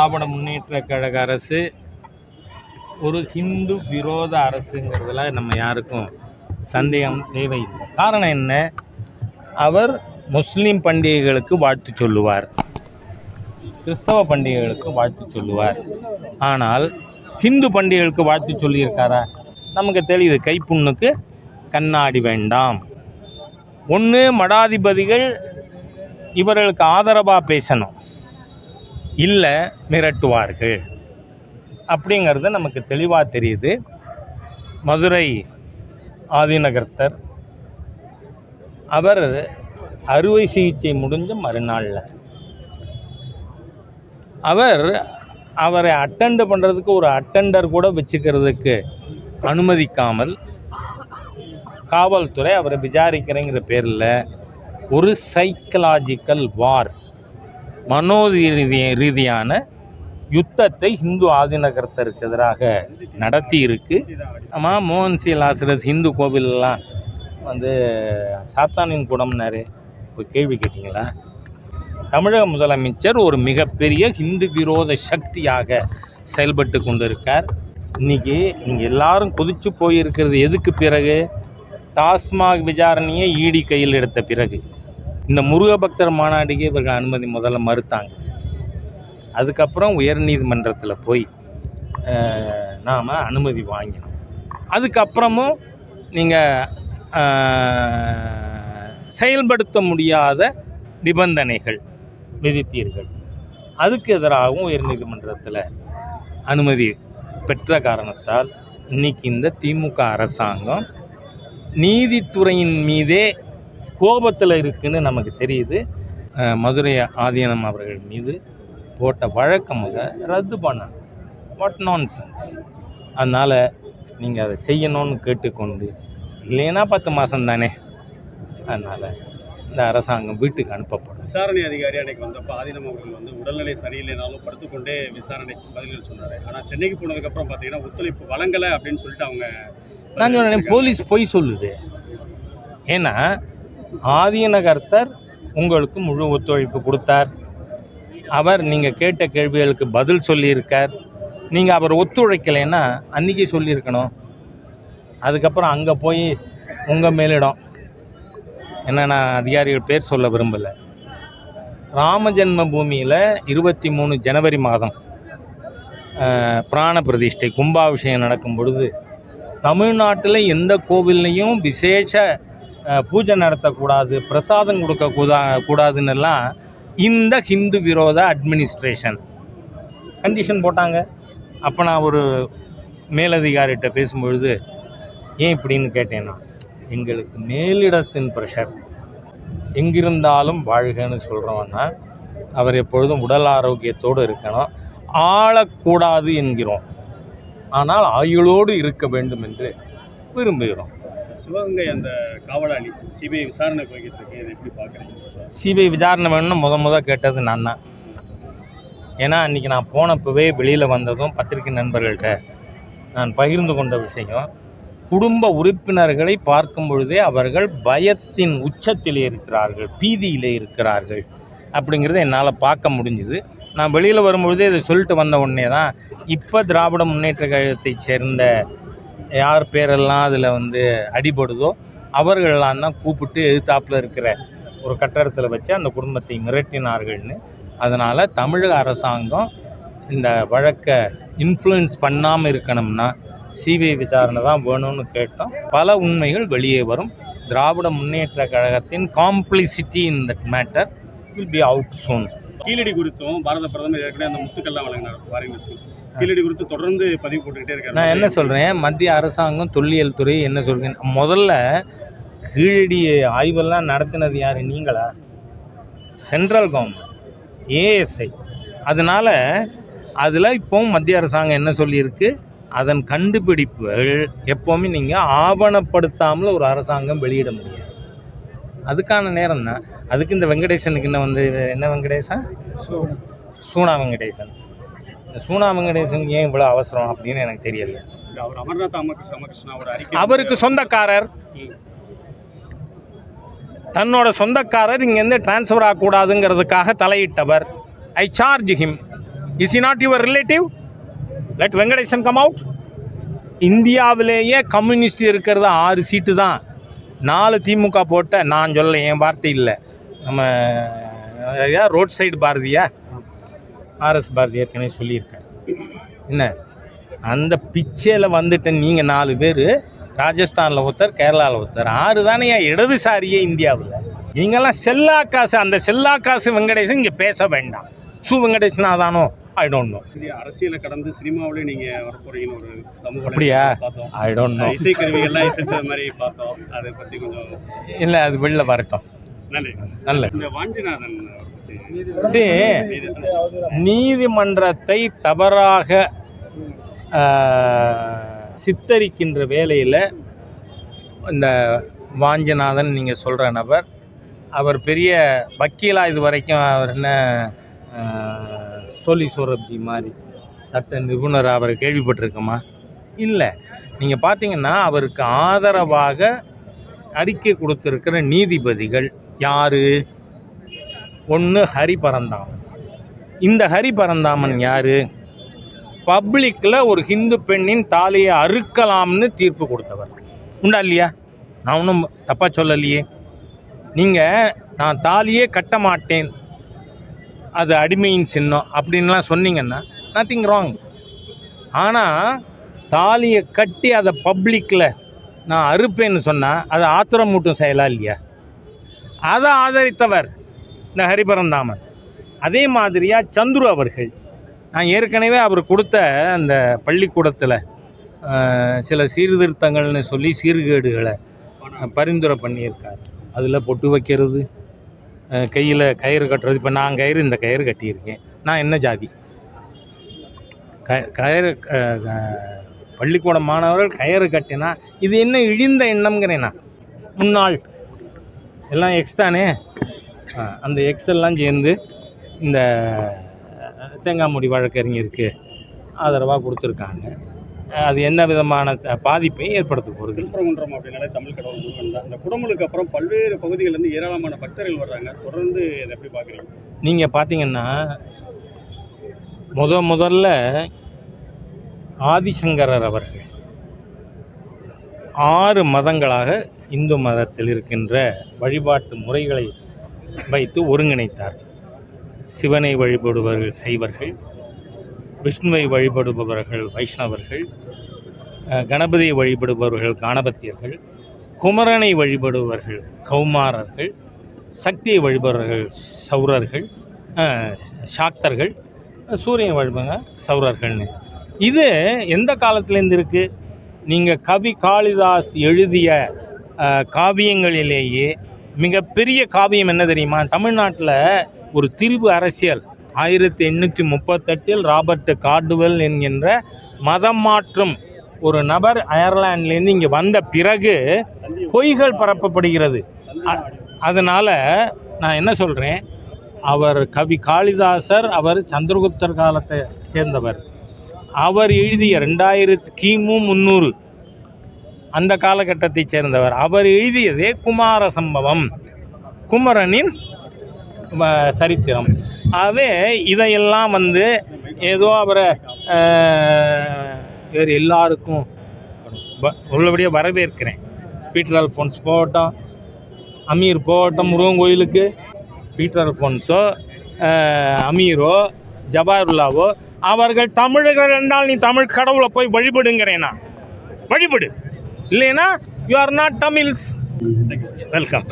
திராவிட முன்னேற்ற கழக அரசு ஒரு ஹிந்து விரோத அரசுங்கிறதுல நம்ம யாருக்கும் சந்தேகம் தேவையில்லை. காரணம் என்ன? அவர் முஸ்லீம் பண்டிகைகளுக்கு வாழ்த்து சொல்லுவார், கிறிஸ்தவ பண்டிகைகளுக்கு வாழ்த்து சொல்லுவார். ஆனால் ஹிந்து பண்டிகைகளுக்கு வாழ்த்து சொல்லியிருக்காரா? நமக்கு தெரியுது. கைப்புண்ணுக்கு கண்ணாடி வேண்டாம். ஒன்று மடாதிபதிகள் இவர்களுக்கு ஆதரவாக பேசணும், இல்லை மிரட்டுவார்கள் அப்படிங்கிறது நமக்கு தெளிவாக தெரியுது. மதுரை ஆதிநகர்த்தர் அவர் அறுவை சிகிச்சை முடிஞ்ச மறுநாளில் அவரை அட்டெண்ட் பண்ணுறதுக்கு ஒரு அட்டெண்டர் கூட வச்சுக்கிறதுக்கு அனுமதிக்காமல் காவல்துறை அவரை விசாரிக்கிறேங்கிற பேரில் ஒரு சைக்கலாஜிக்கல் வார், ரீதியான யுத்தத்தை இந்து ஆதிநகரத்திற்கு எதிராக நடத்தி இருக்கு. ஆமாம், மோகன் சி லாசரஸ் இந்து கோவிலெலாம் வந்து சாத்தானின் குடம்னாரு. இப்போ கேள்வி கேட்டிங்களா? தமிழக முதலமைச்சர் ஒரு மிகப்பெரிய இந்து விரோத சக்தியாக செயல்பட்டு கொண்டிருக்கார். இன்றைக்கி நீங்கள் எல்லாரும் கொதிச்சு போயிருக்கிறது எதுக்கு பிறகு? டாஸ்மாக் விசாரணையை ஈடி கையில் எடுத்த பிறகு. இந்த முருக பக்தர் மாநாடுக்கு இவர்கள் அனுமதி முதல்ல மறுத்தாங்க. அதுக்கப்புறம் உயர்நீதிமன்றத்தில் போய் நாம் அனுமதி வாங்கினோம். அதுக்கப்புறமும் நீங்கள் செயல்படுத்த முடியாத நிபந்தனைகள் விதித்தீர்கள். அதுக்கு எதிராகவும் உயர்நீதிமன்றத்தில் அனுமதி பெற்ற காரணத்தால் இன்றைக்கி இந்த திமுக அரசாங்கம் நீதித்துறையின் மீதே கோபத்தில் இருக்குன்னு நமக்கு தெரியுது. மதுரை ஆதீனம் அவர்கள் மீது போட்ட வழக்கம் ரத்து பண்ணணும். What nonsense! அதனால் நீங்கள் அதை செய்யணும்னு கேட்டுக்கொண்டு, இல்லைன்னா 10 மாதம் தானே, அதனால் இந்த அரசாங்கம் வீட்டுக்கு அனுப்பப்படும். விசாரணை அதிகாரி அன்றைக்கு வந்தப்போ ஆதீனம் அவர்கள் வந்து உடல்நிலை சரியில்லைனாலும் படுத்துக்கொண்டே விசாரணைக்கு பதில்கள் சொன்னார். ஆனால் சென்னைக்கு போனதுக்கப்புறம் பார்த்தீங்கன்னா ஒத்துழைப்பு வழங்கலை அப்படின்னு சொல்லிட்டு அவங்க நாங்கள் போலீஸ் பொய் சொல்லுது. ஏன்னா ஆதீனகர்த்தர் உங்களுக்கு முழு ஒத்துழைப்பு கொடுத்தார். அவர் நீங்கள் கேட்ட கேள்விகளுக்கு பதில் சொல்லியிருக்கார். நீங்கள் அவர் ஒத்துழைக்கலைன்னா அன்றைக்கி சொல்லியிருக்கணும். அதுக்கப்புறம் அங்கே போய் உங்கள் மேலிடம் என்ன, நான் அதிகாரிகள் பேர் சொல்ல விரும்பலை. ராம ஜென்ம பூமியில் 23 ஜனவரி மாதம் பிராண பிரதிஷ்டை கும்பாபிஷேகம் நடக்கும் பொழுது தமிழ்நாட்டில் எந்த கோவில்லையும் விசேஷ பூஜை நடத்தக்கூடாது, பிரசாதம் கூடாதுன்னெல்லாம் இந்த ஹிந்து விரோத அட்மினிஸ்ட்ரேஷன் கண்டிஷன் போட்டாங்க. அப்போ நான் ஒரு மேலதிகாரிகிட்ட பேசும்பொழுது ஏன் இப்படின்னு கேட்டேன்னா, எங்களுக்கு மேலிடத்தின் ப்ரெஷர், எங்கிருந்தாலும் வாழ்கன்னு சொல்கிறோன்னா அவர் எப்பொழுதும் உடல் ஆரோக்கியத்தோடு இருக்கணும், ஆளக்கூடாது என்கிறோம், ஆனால் ஆயுளோடு இருக்க வேண்டும் என்று விரும்புகிறோம். சிவகங்கை அந்த காவலாளி சிபிஐ விசாரணை போய்கிட்டு இருக்கு, இதை எப்படி பார்க்குறீங்க? சிபிஐ விசாரணை வேணும்னு முத கேட்டது நான் தான். ஏன்னா அன்றைக்கி நான் போனப்பவே வெளியில் வந்ததும் பத்திரிகை நண்பர்கள்ட்ட நான் பகிர்ந்து கொண்ட விஷயம், குடும்ப உறுப்பினர்களை பார்க்கும் பொழுதே அவர்கள் பயத்தின் உச்சத்திலே இருக்கிறார்கள், பீதியிலே இருக்கிறார்கள் அப்படிங்கிறத என்னால் பார்க்க முடிஞ்சுது. நான் வெளியில் வரும்பொழுதே இதை சொல்லிட்டு வந்த உடனே தான் இப்போ திராவிட முன்னேற்ற கழகத்தை சேர்ந்த யார் பேரெல்லாம் அதில் வந்து அடிபடுதோ அவர்களெல்லாம் தான் கூப்பிட்டு எதிர்த்தாப்பில் இருக்கிற ஒரு கட்டடத்தில் வச்சு அந்த குடும்பத்தை மிரட்டினார்கள்னு. அதனால் தமிழக அரசாங்கம் இந்த வழக்கை இன்ஃப்ளூயன்ஸ் பண்ணாமல் இருக்கணும்னா சிபிஐ விசாரணை தான் வேணும்னு கேட்டோம். பல உண்மைகள் வெளியே வரும். திராவிட முன்னேற்ற கழகத்தின் complicity in that matter will be out soon. Keezhadi குறித்தும் பாரத பிரதமர் ஏற்கனவே அந்த முத்துக்கெல்லாம் வழங்கினார் வாரிங்க. கீழடி குறித்து தொடர்ந்து பதிவு போட்டுக்கிட்டே இருக்காரு. நான் என்ன சொல்கிறேன், மத்திய அரசாங்கம் தொல்லியல் துறை என்ன சொல்கிறேன், முதல்ல கீழடி ஆய்வெல்லாம் நடத்தினது யார்? நீங்களா? Central government, ASI. அதனால் அதில் இப்போவும் மத்திய அரசாங்கம் என்ன சொல்லியிருக்கு, அதன் கண்டுபிடிப்புகள் எப்போவுமே நீங்கள் ஆவணப்படுத்தாமல் ஒரு அரசாங்கம் வெளியிட முடியாது. அதுக்கான நேரம் தான். அதுக்கு இந்த வெங்கடேசனுக்கு என்ன வெங்கடேசன், சூனா வெங்கடேசன், இந்த சூனா வெங்கடேசனுக்கு ஏன் இவ்வளோ அவசரம் அப்படின்னு எனக்கு தெரியல. அவர் அமர்நாத் ராமகிருஷ்ணா அவருக்கு சொந்தக்காரர், தன்னோட சொந்தக்காரர் இங்கேருந்து டிரான்ஸ்ஃபர் ஆகக்கூடாதுங்கிறதுக்காக தலையிட்டவர். I charge him. Is he not your relative? Let Venkatesan come out. இந்தியாவிலேயே கம்யூனிஸ்ட் இருக்கிறது 6 சீட்டு தான். 4 திமுக போட்ட, நான் சொல்ல, என் வார்த்தை இல்லை, நம்ம ரோட் சைடு பாரதியா, ஆர்எஸ் பாரதி ஏற்கனவே சொல்லியிருக்கேன். என்ன அந்த பிச்சையில் வந்துட்டு நீங்கள் 4 பேர், ராஜஸ்தானில் ஒருத்தர், கேரளாவில் ஒருத்தர், 6 தானே இடதுசாரியே இந்தியாவில். நீங்கள்லாம் செல்லா காசு. அந்த செல்லா காசு வெங்கடேசன் இங்கே பேச வேண்டாம். வெங்கடேசன் அதானோ ஐ டோன்ட் நோ. அரசியலை கடந்து சினிமாவிலே நீங்க வர போறீங்கன்னு ஒரு சமூக அப்படியா? பார்த்தோம். ஐ டோன்ட் நோ. இசைக்கருவிகள்லாம் இசைச்சது மாதிரி பார்த்தோம். அதை பற்றி கொஞ்சம் இல்லை, அது வெளில வரட்டும். நன்றி. நல்ல இந்த வாஞ்சிநாதன் நீதிமன்றத்தை தவறாக சித்தரிக்கின்ற வேலையில் இந்த வாஞ்சிநாதன் நீங்கள் சொல்கிற நபர், அவர் பெரிய வக்கீலாக இது வரைக்கும். அவர் என்ன சோலி சோரப்ஜி மாதிரி சட்ட நிபுணர் அவரை கேள்விப்பட்டிருக்கோமா? இல்லை. நீங்கள் பார்த்தீங்கன்னா அவருக்கு ஆதரவாக அறிக்கை கொடுத்துருக்கிற நீதிபதிகள் யார்? ஒன்று ஹரி பரந்தாமன். இந்த ஹரி பரந்தாமன் யார்? பப்ளிக்கில் ஒரு ஹிந்து பெண்ணின் தாலியை அறுக்கலாம்னு தீர்ப்பு கொடுத்தவர். உண்டா இல்லையா? நான் ஒன்றும் தப்பாக சொல்லலையே. நீங்கள் நான் தாலியே கட்ட மாட்டேன், அது அடிமையின் சின்னம் அப்படின்லாம் சொன்னீங்கன்னா நத்திங் ராங். ஆனால் தாலியை கட்டி அதை பப்ளிக்கில் நான் அறுப்பேன்னு சொன்னால் அது ஆத்திரமூட்டும் செயலா இல்லையா? அதை ஆதரித்தவர் இந்த ஹரிபரந்தாமன். அதே மாதிரியாக சந்துரு அவர்கள், நான் ஏற்கனவே அவர் கொடுத்த அந்த பள்ளிக்கூடத்தில் சில சீர்திருத்தங்கள்னு சொல்லி சீர்கேடுகளை பரிந்துரை பண்ணியிருக்கார். அதில் பொட்டு வைக்கிறது, கையில் கயிறு கட்டுறது. இப்போ நான் கயிறு, இந்த கயிறு கட்டியிருக்கேன். நான் என்ன ஜாதி? கயிறு பள்ளிக்கூட மாணவர்கள் கயிறு கட்டினா இது என்ன இழிந்த எண்ணம்ங்கிறேன் நான். முன்னாள் எல்லாம் எக்ஸ் தானே, அந்த எக்ஸ் எல்லாம் சேர்ந்து இந்த தேங்காய் மூடி வழக்கறிஞருக்கு ஆதரவாக கொடுத்துருக்காங்க. அது என்ன விதமான பாதிப்பை ஏற்படுத்த போகிறது? திருப்பரங்குன்றம் அப்படின்னாலே தமிழ் கடவுள் முருகன் தான். இந்த குடமுழுக்கு அப்புறம் பல்வேறு பகுதிகளிலிருந்து ஏராளமான பக்தர்கள் வர்றாங்க. தொடர்ந்து இதை எப்படி பார்க்குறீங்க? நீங்கள் பார்த்தீங்கன்னா முதல்ல ஆதிசங்கரர் அவர்கள் 6 மதங்களாக இந்து மதத்தில் இருக்கின்ற வழிபாட்டு முறைகளை வைத்து ஒருங்கிணைத்தார். சிவனை வழிபடுபவர்கள் சைவர்கள், விஷ்ணுவை வழிபடுபவர்கள் வைஷ்ணவர்கள், கணபதியை வழிபடுபவர்கள் கணபத்தியர்கள், குமரனை வழிபடுபவர்கள் கௌமாரர்கள், சக்தியை வழிபடுபவர்கள் சௌரர்கள், சாக்தர்கள், சூரியனை வழிபடுங்க சௌரர்கள்னு. இது எந்த காலத்துலேருந்து இருக்குது? நீங்கள் கவி காளிதாஸ் எழுதிய காவியங்களிலேயே மிகப்பெரிய காவியம் என்ன தெரியுமா? தமிழ்நாட்டில் ஒரு திரிபு அரசியல் 1838 ராபர்ட் கார்டுவெல் என்கின்ற மதம் மாற்றும் ஒரு நபர் அயர்லாண்டிலேருந்து இங்கே வந்த பிறகு பொய்கள் பரப்பப்படுகிறது. அதனால் நான் என்ன சொல்கிறேன், அவர் கவி காளிதாசர், அவர் சந்திரகுப்தர் காலத்தை சேர்ந்தவர். அவர் எழுதிய 2000 கிமு 300 அந்த காலகட்டத்தை சேர்ந்தவர். அவர் எழுதியதே குமார சம்பவம், குமரனின் சரித்திரம். ஆகவே இதையெல்லாம் ஏதோ அவரை வேறு எல்லாருக்கும் உள்ளபடியாக வரவேற்கிறேன். பீட்டர் அல்ஃபோன்ஸ் போகட்டும், அமீர் போகட்டும் முருகன் கோயிலுக்கு. பீட்டர் அல்ஃபோன்ஸோ அமீரோ ஜபாருல்லாவோ அவர்கள் தமிழர்கள் என்றால் நீ தமிழ் கடவுளை போய் வழிபடுங்கிறேனா? வழிபடு, இல்லைன்னா you are not Tamils. Welcome.